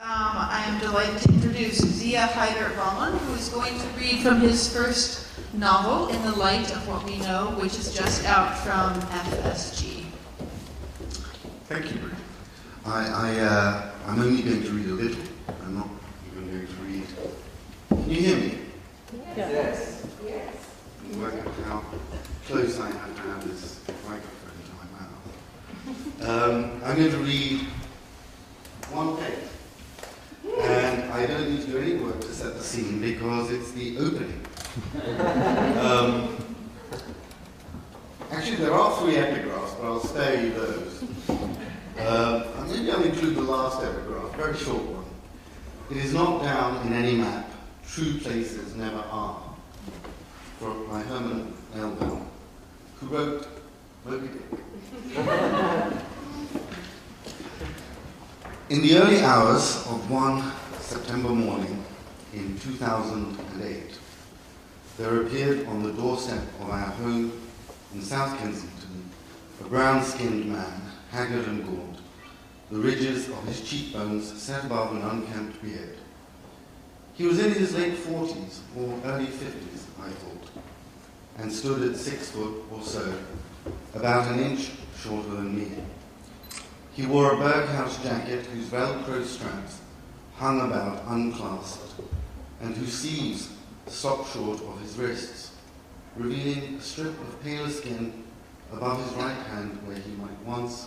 I am delighted to introduce Zia Haider Rahman, who is going to read from his first novel, In the Light of What We Know, which is just out from FSG. Thank you, Bridget. I'm only going to read a little. I'm not even going to read. Can you hear me? Yes. Yes. You work out how close I have to have this microphone to my mouth. I'm going to read one page. And I don't need to do any work to set the scene because it's the opening. Actually, there are 3 epigraphs, but I'll spare you those. Maybe I'll include the last epigraph, very short one. It is not down in any map, true places never are. From my Herman Melville, who wrote Moby Dick. In the early hours of one September morning in 2008, there appeared on the doorstep of our home in South Kensington a brown-skinned man, haggard and gaunt, the ridges of his cheekbones set above an unkempt beard. He was in his late 40s or early 50s, I thought, and stood at 6 foot or so, about an inch shorter than me. He wore a Berghaus jacket whose Velcro straps hung about unclasped, and whose sleeves stopped short of his wrists, revealing a strip of paler skin above his right hand where he might once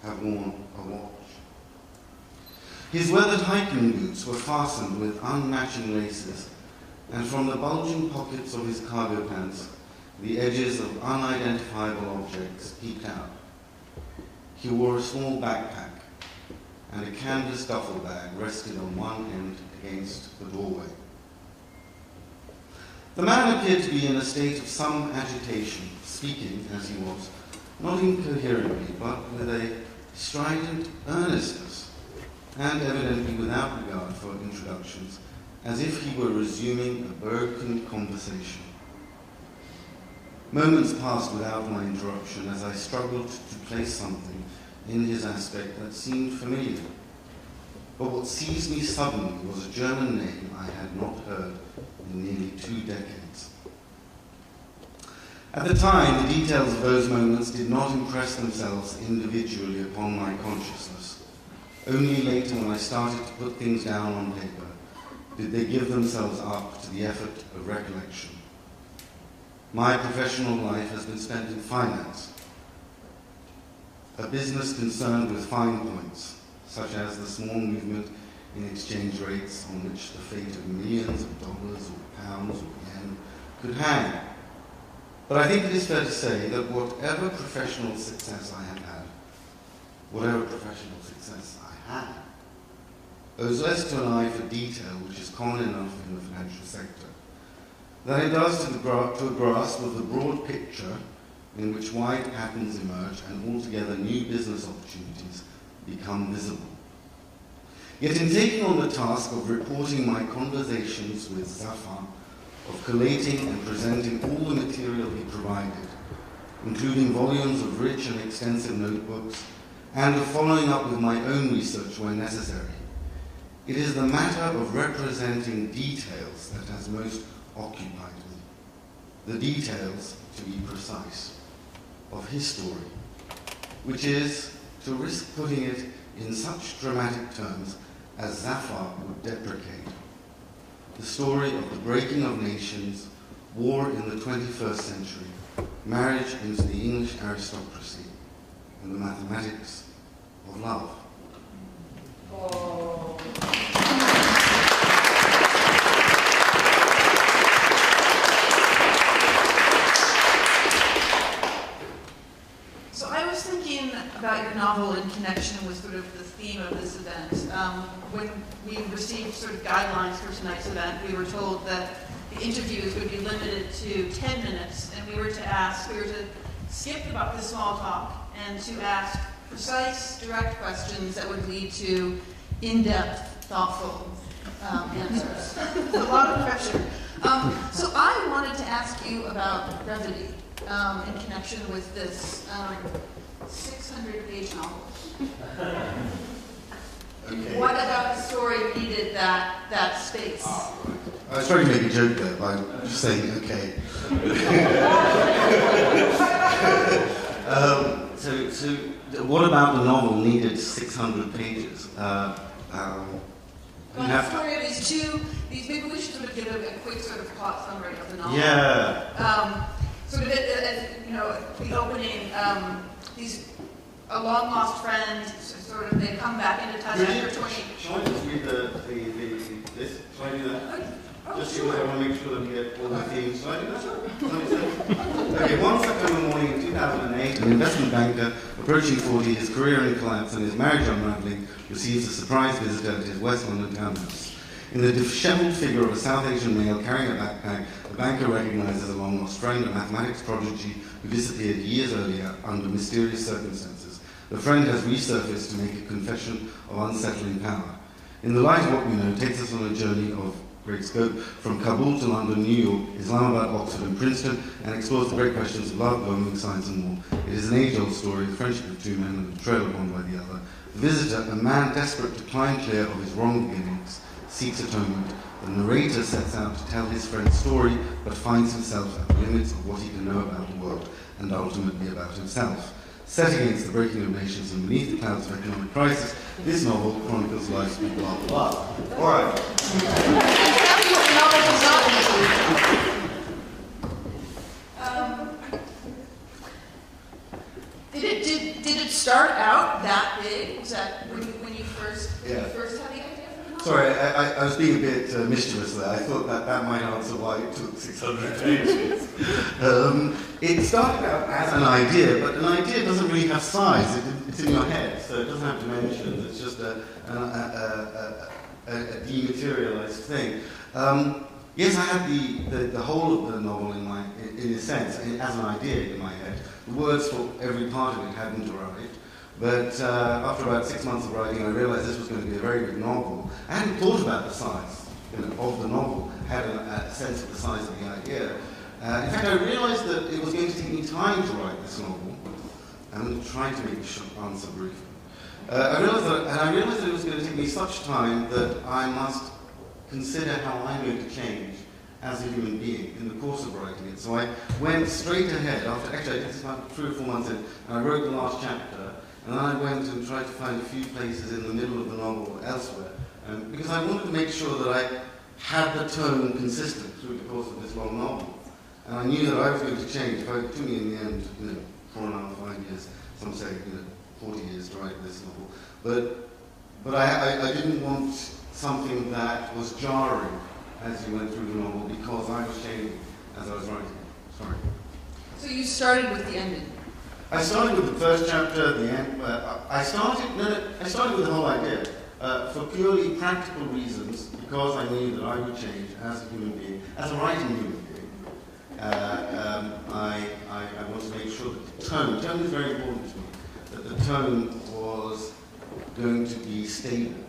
have worn a watch. His weathered hiking boots were fastened with unmatching laces, and from the bulging pockets of his cargo pants, the edges of unidentifiable objects peeked out. He wore a small backpack, and a canvas duffel bag rested on one end against the doorway. The man appeared to be in a state of some agitation, speaking, as he was, not incoherently, but with a strident earnestness, and evidently without regard for introductions, as if he were resuming a broken conversation. Moments passed without my interruption as I struggled to place something in his aspect that seemed familiar. But what seized me suddenly was a German name I had not heard in nearly 2 decades. At the time, the details of those moments did not impress themselves individually upon my consciousness. Only later, when I started to put things down on paper, did they give themselves up to the effort of recollection. My professional life has been spent in finance, a business concerned with fine points, such as the small movement in exchange rates on which the fate of millions of dollars or pounds or yen could hang. But I think it is fair to say that whatever professional success I have had, owes less to an eye for detail, which is common enough in the financial sector, than it does to a grasp of the broad picture in which wide patterns emerge and altogether new business opportunities become visible. Yet in taking on the task of reporting my conversations with Zafar, of collating and presenting all the material he provided, including volumes of rich and extensive notebooks, and of following up with my own research where necessary, it is the matter of representing details that has most occupied me. The details, to be precise, of his story, which is, to risk putting it in such dramatic terms as Zafar would deprecate, the story of the breaking of nations, war in the 21st century, marriage into the English aristocracy, and the mathematics of love. Oh. So I was thinking about your novel in connection with sort of the theme of this event. When we received sort of guidelines for tonight's event, we were told that the interviews would be limited to 10 minutes, and we were to skip about the small talk and to ask precise, direct questions that would lead to in-depth, thoughtful answers. It's a lot of pressure. So I wanted to ask you about brevity in connection with this 600-page novel. Okay. What about the story needed that space? Ah, right. I was trying to make a joke there by just saying okay. So what about the novel needed 600 pages? Well, the story of maybe we should sort of give a quick sort of plot summary of the novel. Yeah. Sort of, the opening, a long lost friend, sort of, they come back into touch after 20. Shall I just read this? Shall I do that? Just sure. I want to make sure that we get all the themes. Shall I do that? Okay, one September morning in 2008, an investment banker approaching 40, his career in collapse and his marriage unraveling, receives a surprise visitor at his West London townhouse. In the disheveled figure of a South Asian male carrying a backpack, the banker recognizes a long-lost friend, a mathematics prodigy who disappeared years earlier under mysterious circumstances. The friend has resurfaced to make a confession of unsettling power. In the light of what we know, takes us on a journey of great scope from Kabul to London, New York, Islamabad, Oxford and Princeton, and explores the great questions of love, belonging, science and more. It is an age-old story, the friendship of two men and the betrayal of one by the other. The visitor, a man desperate to climb clear of his wrong beginnings, seeks atonement. The narrator sets out to tell his friend's story, but finds himself at the limits of what he can know about the world, and ultimately about himself. Set against the breaking of nations and beneath the clouds of economic crisis, this novel chronicles life's big blah blah blah. All right. Tell me what the novel does not include. Did it start out that big? Was that when you first had the idea for the novel? Sorry, I was being a bit mischievous there. I thought that might answer why it took 600 pages. It started out as an idea, but an idea doesn't really have size. It's in your head, so it doesn't have dimensions. It's just a dematerialized thing. Yes, I had the whole of the novel in a sense, as an idea in my head. The words for every part of it hadn't arrived. But after about 6 months of writing, I realized this was going to be a very big novel. I hadn't thought about the size of the novel, had a sense of the size of the idea. In fact, I realized that it was going to take me time to write this novel. I'm going to try to make the answer brief. I realized that it was going to take me such time that I must consider how I'm going to change as a human being in the course of writing it. So I went straight ahead. Actually, I did this about 3 or 4 months in, and I wrote the last chapter. And then I went and tried to find a few places in the middle of the novel or elsewhere, because I wanted to make sure that I had the tone consistent through the course of this long novel. And I knew that I was going to change. If it took me in the end, 4.5, 5 years, some say, 40 years to write this novel. But I didn't want something that was jarring as you went through the novel because I was changing as I was writing. Sorry. So you started with the ending. I started with the first chapter, the end. I started with the whole idea for purely practical reasons, because I knew that I would change as a human being, as a writing human being. I wanted to make sure that the tone is very important to me, that the tone was going to be stable,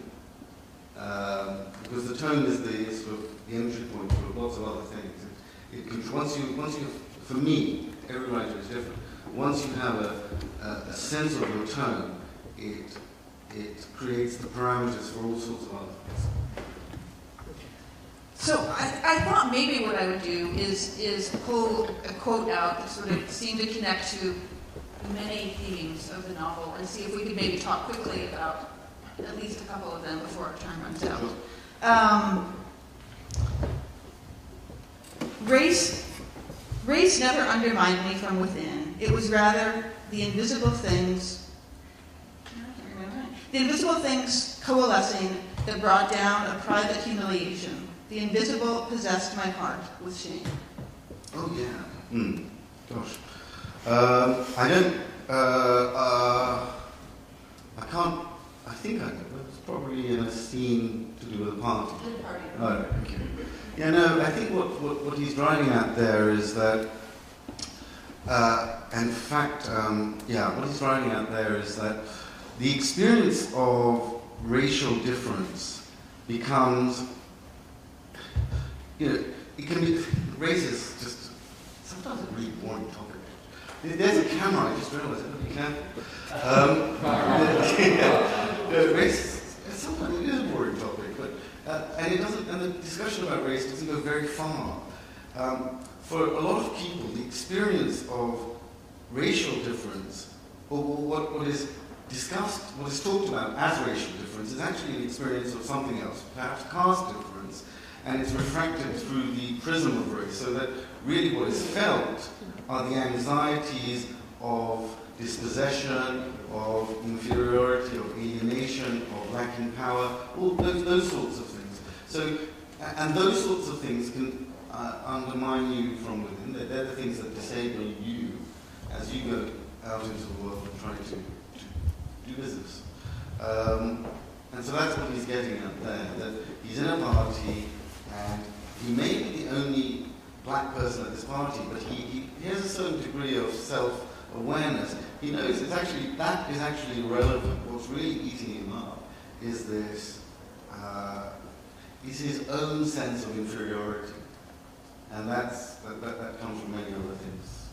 because the tone is the sort of the entry point for lots of other things. Once you, for me, every writer is different. Once you have a sense of your tone, it creates the parameters for all sorts of other things. So I thought maybe what I would do is pull a quote out that sort of seemed to connect to many themes of the novel and see if we could maybe talk quickly about at least a couple of them before our time runs out. Race never undermined me from within. It was rather the invisible things coalescing that brought down a private humiliation. The invisible possessed my heart with shame. Oh yeah. Gosh. I can't. I think I know. It's probably in a scene to do with a party. Oh, okay. Yeah, no, I think what he's driving at there is that, in fact, what he's driving at there is that the experience of racial difference becomes, it can be, race is just, sometimes a really boring topic. There's a camera, I just realized, I have to be careful. Race sometimes it is a boring topic, but and it doesn't. And the discussion about race doesn't go very far. For a lot of people, the experience of racial difference, or what is discussed, what is talked about as racial difference, is actually an experience of something else, perhaps caste difference, and it's refracted through the prism of race, so that really what is felt are the anxieties of dispossession, of inferiority, of alienation, of lacking power, all those sorts of things. So, and those sorts of things can undermine you from within. They're the things that disable you as you go out into the world and try to do business. And so that's what he's getting at there, that he's in a party and he may be the only black person at this party, but he has a certain degree of self-awareness. He knows that is actually irrelevant. What's really eating him up is this, is his own sense of inferiority. And that comes from many other things,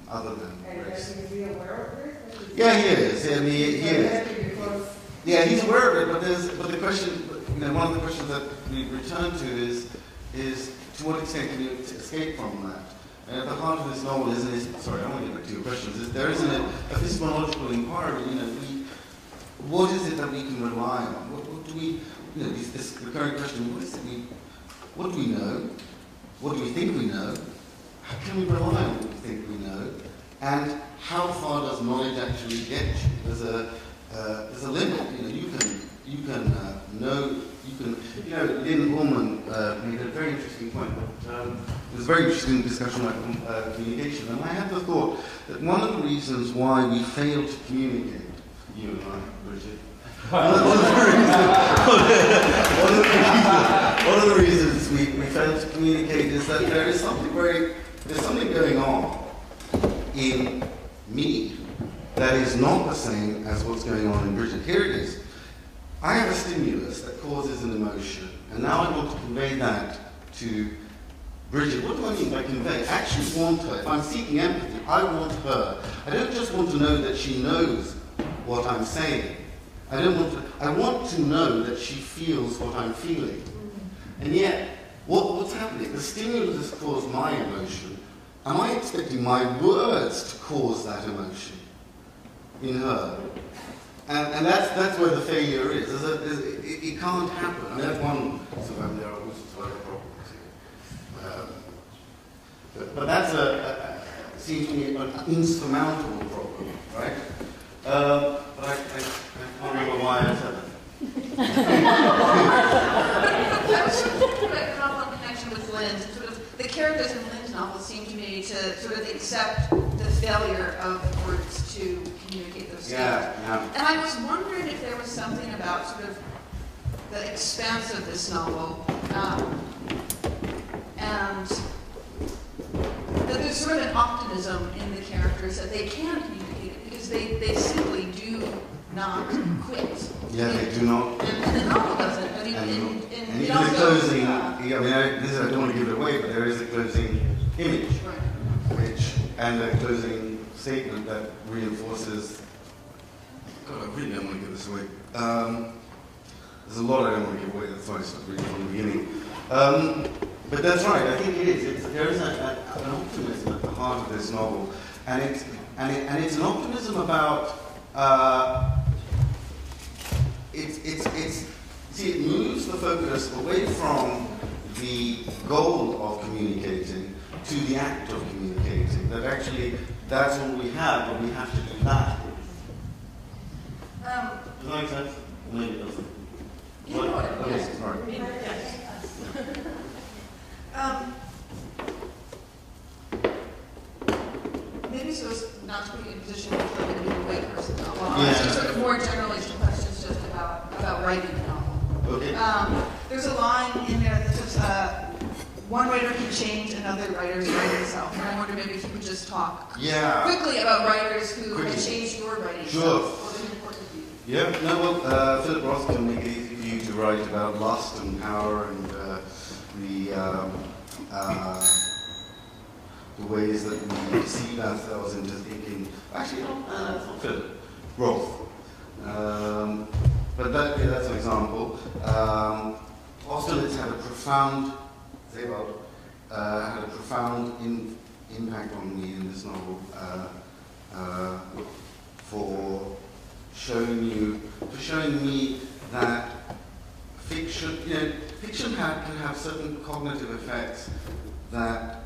other than race. And is he aware of this? Yeah, he is. I mean, he is. Yeah, he's aware of it, but the question, one of the questions that we return to is to what extent can you escape from that? And at the heart of this novel sorry, I want to get back to your questions, there isn't a epistemological inquiry, what is it that we can rely on? What do we, this recurring question, what do we know? What do we think we know? How can we rely on what we think we know? And how far does knowledge actually get you? There's a limit. You can know. Lynn Ullman made a very interesting point. It was a very interesting discussion about communication, and I had the thought that one of the reasons why we fail to communicate, you and I, Bridget, one of the reasons we fail to communicate is that there's something going on in me that is not the same as what's going on in Bridget. Here it is. I have a stimulus that causes an emotion, and now I want to convey that to Bridget. What do I mean by convey? I actually want her. If I'm seeking empathy, I want her. I don't just want to know that she knows what I'm saying. I want to know that she feels what I'm feeling. And yet, what's happening? The stimulus has caused my emotion. Am I expecting my words to cause that emotion in her? And that's where the failure is. It can't happen. I mean, that's one. So there are all sorts of other problems here. But that's seems to me an insurmountable problem, right? But I can't remember why I said that. I was thinking about your novel in connection with Lynn's. Sort of the characters in Lynn's novel seem to me to sort of accept the failure of words to communicate those feelings. Yeah. And I was wondering if there was something about sort of the expanse of this novel, and that there's sort of an optimism in the characters that they can communicate it because they simply do not quit. Yeah, they do not. And the novel doesn't. I mean, and even the closing, I don't want to give it away, but there is a closing image, right. and a closing statement that reinforces. God, I really don't want to give this away. There's a lot I don't want to give away. That's why I started reading from the beginning. But that's right. I think it is. There is an optimism at the heart of this novel, and it's an optimism about. It moves the focus away from the goal of communicating to the act of communicating. That actually, that's all we have, but we have to do that. Does that make sense? Maybe it doesn't. Yes. Sorry. Maybe so as not to put you in a position to feel like a white person. Well, asking sort of more generally some questions just about writing a novel. Okay. There's a line in there that says, one writer can change another writer's writing self. And I wonder maybe if you could just talk quickly about writers who have changed your writing self. What is important to you? Yeah, no, well, Philip Roth can make it easy for you to write about lust and power and the ways that we deceive ourselves into thinking, actually, no, that's not Philip. Roth. But that's an example. Austerlitz had a profound, impact on me in this novel for showing me that fiction, fiction can have certain cognitive effects that,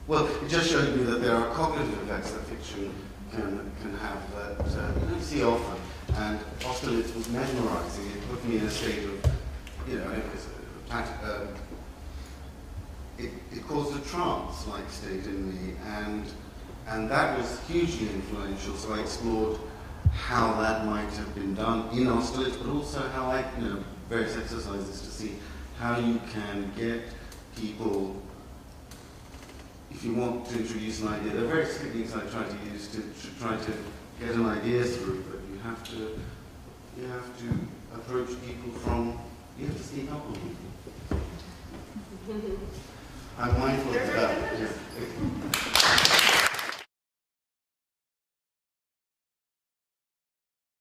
well, it just showed me that there are cognitive effects that fiction can have that you don't see often. And Austerlitz was mesmerizing. It put me in a state of, it caused a trance-like state in me, and that was hugely influential. So I explored how that might have been done in Austerlitz, but also how various exercises to see how you can get people, if you want to introduce an idea. There are various techniques I try to use to try to get an idea through, but you have to approach people you have to speak up on people. I'm mindful of that. Yeah.